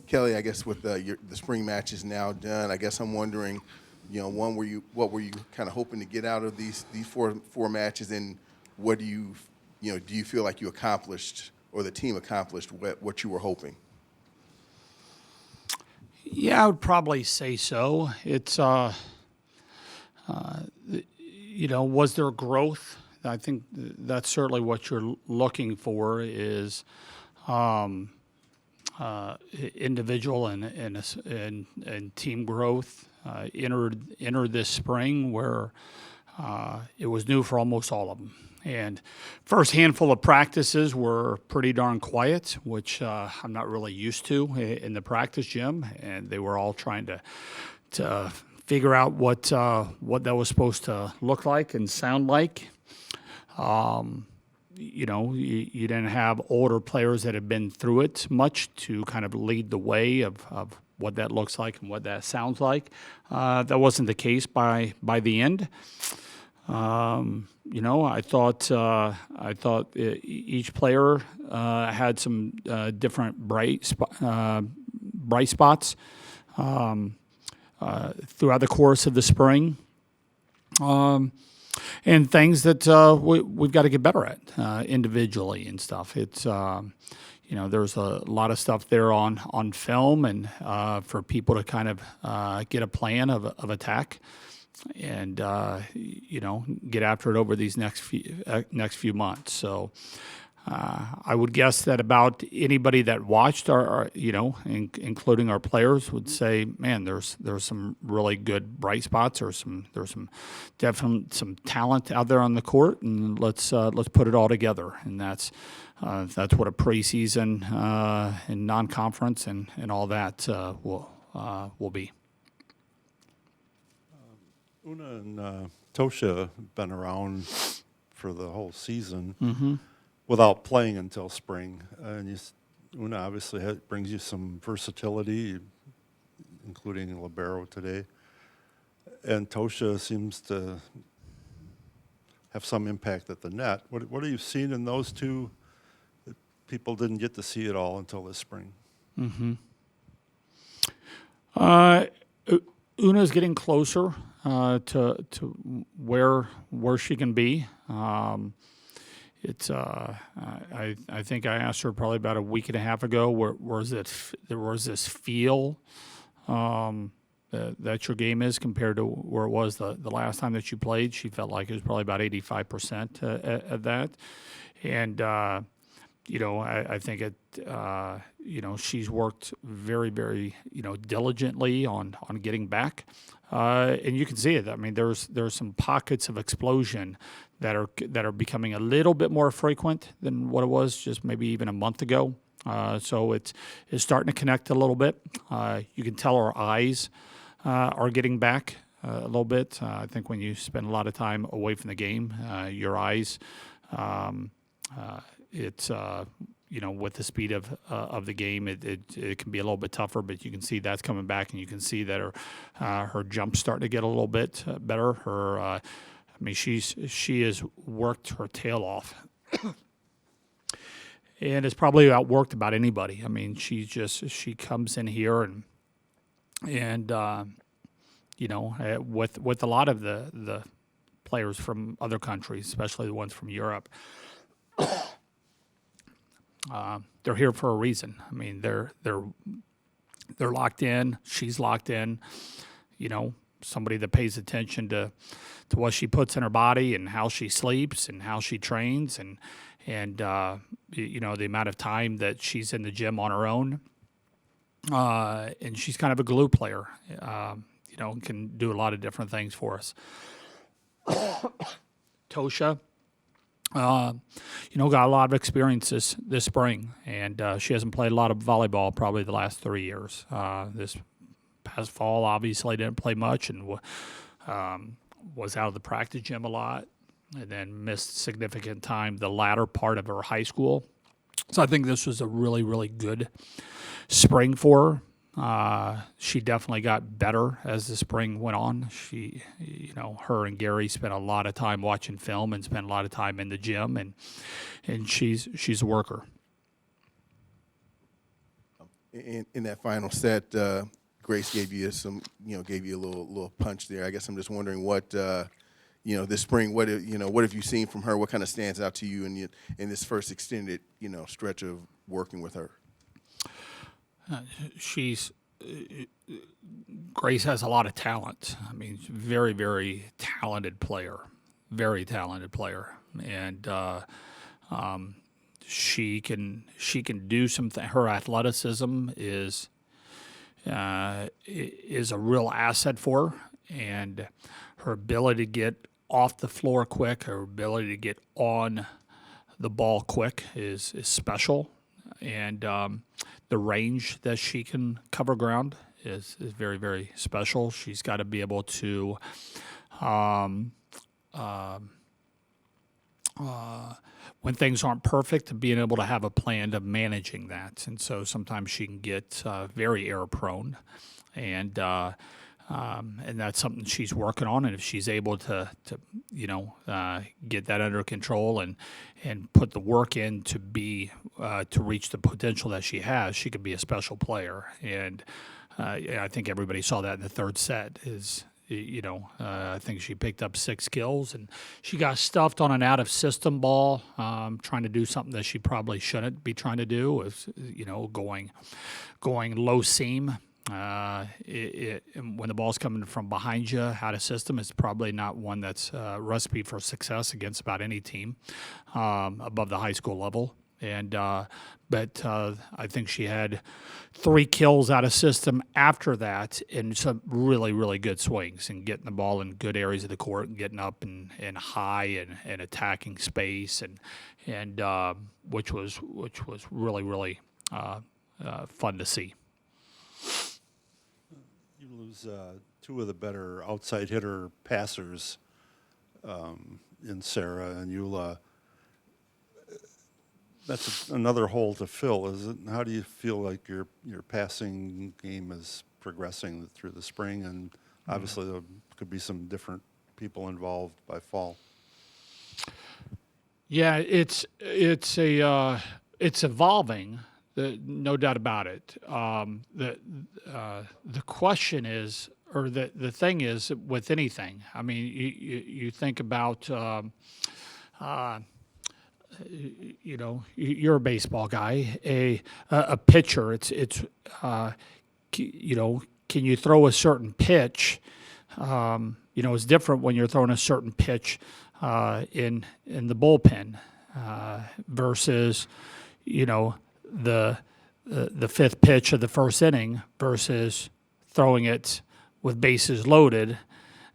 Kelly, I guess with the spring matches now done, I guess I'm wondering, what were you kind of hoping to get out of these four matches, and what do you feel like you accomplished or the team accomplished what you were hoping? Yeah, I would probably say so. It's was there growth? I think that's certainly what you're looking for is individual and team growth. Entered this spring where it was new for almost all of them. And first handful of practices were pretty darn quiet, which I'm not really used to in the practice gym. And they were all trying to figure out what that was supposed to look like and sound like. You didn't have older players that had been through it much to kind of lead the way of what that looks like and what that sounds like. That wasn't the case by the end. I thought each player had some different bright spots throughout the course of the spring. And things that we've got to get better at individually and stuff. It's there's a lot of stuff there on film, and for people to kind of get a plan of attack and get after it over these next few months. So I would guess that about anybody that watched including our players, would say, man, there's some really good bright spots, or there's some definite some talent out there on the court, and let's put it all together. And that's what a preseason and non-conference and all that will be. Una and Tosha have been around for the whole season. Mm-hmm. Without playing until spring. And Una obviously brings you some versatility, including libero today. And Tosha seems to have some impact at the net. What have you seen in those two that people didn't get to see at all until this spring? Mm-hmm. Una's getting closer to where she can be. It's I think I asked her probably about a week and a half ago there was this feel that your game is compared to where it was the last time that you played. She felt like it was probably about 85% of that, and I think she's worked very, very diligently on getting back, and you can see it. I mean, there's some pockets of explosion that are becoming a little bit more frequent than what it was just maybe even a month ago. So it's starting to connect a little bit. You can tell our eyes are getting back a little bit. I think when you spend a lot of time away from the game, your eyes, it's with the speed of the game, it can be a little bit tougher, but you can see that's coming back, and you can see that her jump's starting to get a little bit better. She has worked her tail off, and it's probably outworked about anybody. I mean, she comes in here and with a lot of the players from other countries, especially the ones from Europe. They're here for a reason. I mean, they're locked in. She's locked in. Somebody that pays attention to what she puts in her body and how she sleeps and how she trains and the amount of time that she's in the gym on her own. And she's kind of a glue player. Can do a lot of different things for us. Tosha. Got a lot of experience this spring, and she hasn't played a lot of volleyball probably the last 3 years. This past fall, obviously, didn't play much and was out of the practice gym a lot, and then missed significant time the latter part of her high school. So I think this was a really, really good spring for her. She definitely got better as the spring went on. She, her and Gary spent a lot of time watching film and spent a lot of time in the gym, and she's a worker. in that final set, Grace gave you gave you a little punch there. I guess I'm just wondering what, this spring, what have you seen from her? What kind of stands out to you in this first extended, stretch of working with her? She's Grace has a lot of talent. I mean, very, very talented player, and she can do something. Her athleticism is a real asset for her, and her ability to get off the floor quick, her ability to get on the ball quick is special, and the range that she can cover ground is very, very special. She's got to be able to when things aren't perfect, being able to have a plan of managing that. And so sometimes she can get very error prone, and that's something she's working on. And if she's able to get that under control and put the work in to reach the potential that she has, she could be a special player. And I think everybody saw that in the third set. I think she picked up 6 kills, and she got stuffed on an out-of-system ball, trying to do something that she probably shouldn't be trying to do, going low seam. When the ball's coming from behind you out of system, it's probably not one that's a recipe for success against about any team above the high school level. But I think she had 3 kills out of system after that, and some really, really good swings and getting the ball in good areas of the court and getting up and high and attacking space, and which was really, really fun to see. You lose 2 of the better outside hitter passers in Sarah and Eula. That's another hole to fill, is it? How do you feel like your passing game is progressing through the spring? And obviously there could be some different people involved by fall. Yeah, it's evolving, no doubt about it. The question is, or the thing is, with anything. I mean, you think about. You're a baseball guy. A pitcher. Can you throw a certain pitch? It's different when you're throwing a certain pitch in the bullpen versus the 5th pitch of the first inning versus throwing it with bases loaded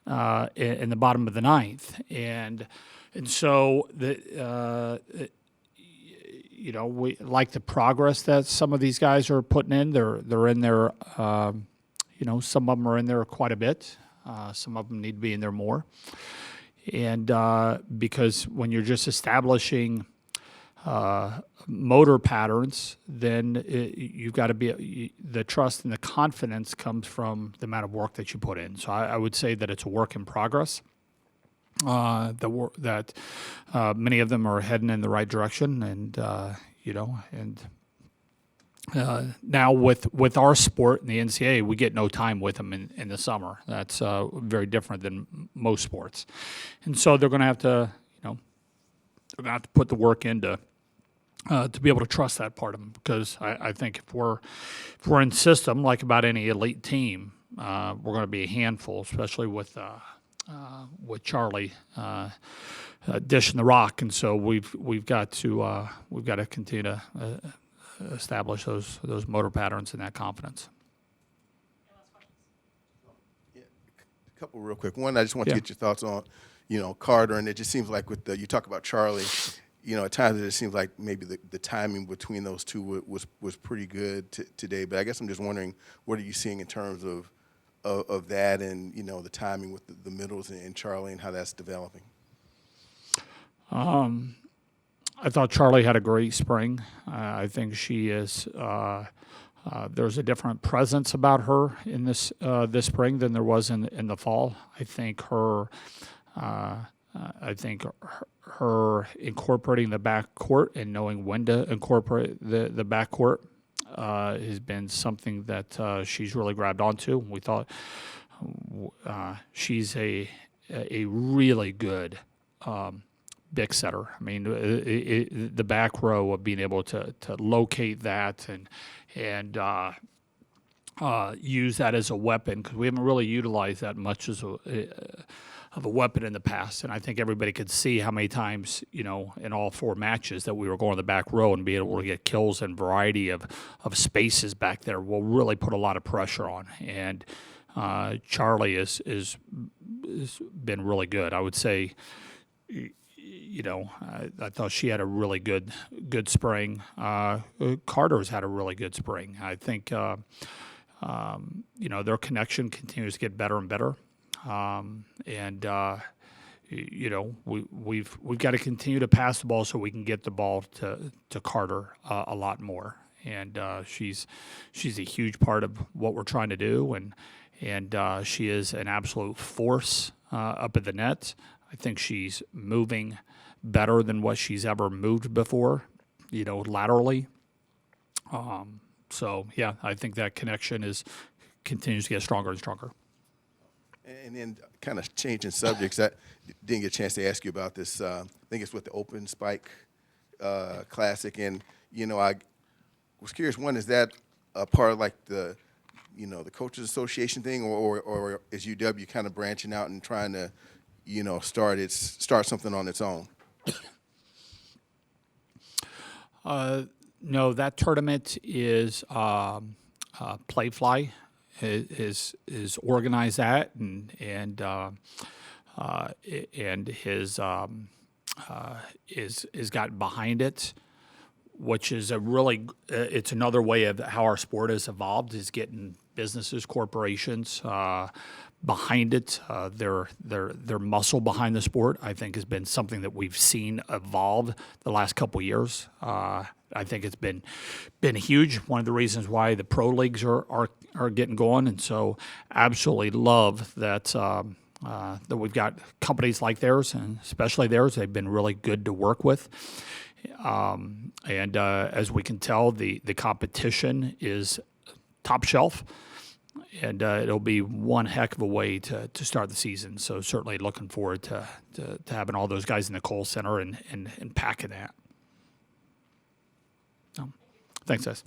in the bottom of the 9th. And so we like the progress that some of these guys are putting in. They're in there. Some of them are in there quite a bit. Some of them need to be in there more. And because when you're just establishing motor patterns, then you've got to be the trust and the confidence comes from the amount of work that you put in. So I would say that it's a work in progress. That many of them are heading in the right direction, and now with our sport in the NCAA, we get no time with them in the summer. That's very different than most sports, and so they're going to have to put the work into to be able to trust that part of them. Because I think if we're in system, like about any elite team, we're going to be a handful, especially with Charlie dishing the rock, and so we've got to continue to establish those motor patterns and that confidence. Yeah, a couple real quick. One, I just want to get your thoughts on, Carter, and it just seems like you talk about Charlie, at times it seems like maybe the timing between those two was pretty good today. But I guess I'm just wondering, what are you seeing in terms of that and, the timing with the middles and Charlie and how that's developing? I thought Charlie had a great spring. I think she is there's a different presence about her in this spring than there was in the fall. I think her incorporating the back court and knowing when to incorporate the back court has been something that she's really grabbed onto. We thought she's a really good big setter. I mean, the back row of being able to locate that and use that as a weapon, because we haven't really utilized that much as of a weapon in the past. And I think everybody could see how many times, in all 4 matches that we were going to the back row and be able to get kills and variety of spaces back there will really put a lot of pressure on. And Charlie is been really good. I would say, I thought she had a really good spring. Carter's had a really good spring. I think, their connection continues to get better and better. We've got to continue to pass the ball so we can get the ball to Carter a lot more. And she's a huge part of what we're trying to do, and she is an absolute force up at the net. I think she's moving better than what she's ever moved before, laterally. So yeah, I think that connection continues to get stronger and stronger. And then kind of changing subjects, I didn't get a chance to ask you about this. I think it's with the Open Spike Classic. And, I was curious, one, is that a part of like the Coaches Association thing, or is UW kind of branching out and trying to, start something on its own? No, that tournament is Playfly is organized that, and his is got behind it, which is a really it's another way of how our sport has evolved, is getting businesses, corporations behind it. Their muscle behind the sport, I think, has been something that we've seen evolve the last couple of years. I think it's been huge. One of the reasons why the pro leagues are getting going, and so absolutely love that that we've got companies like theirs, and especially theirs. They've been really good to work with. And as we can tell, the competition is top shelf, and it'll be one heck of a way to start the season. So certainly looking forward to having all those guys in the Kohl Center and packing that. Thanks, guys.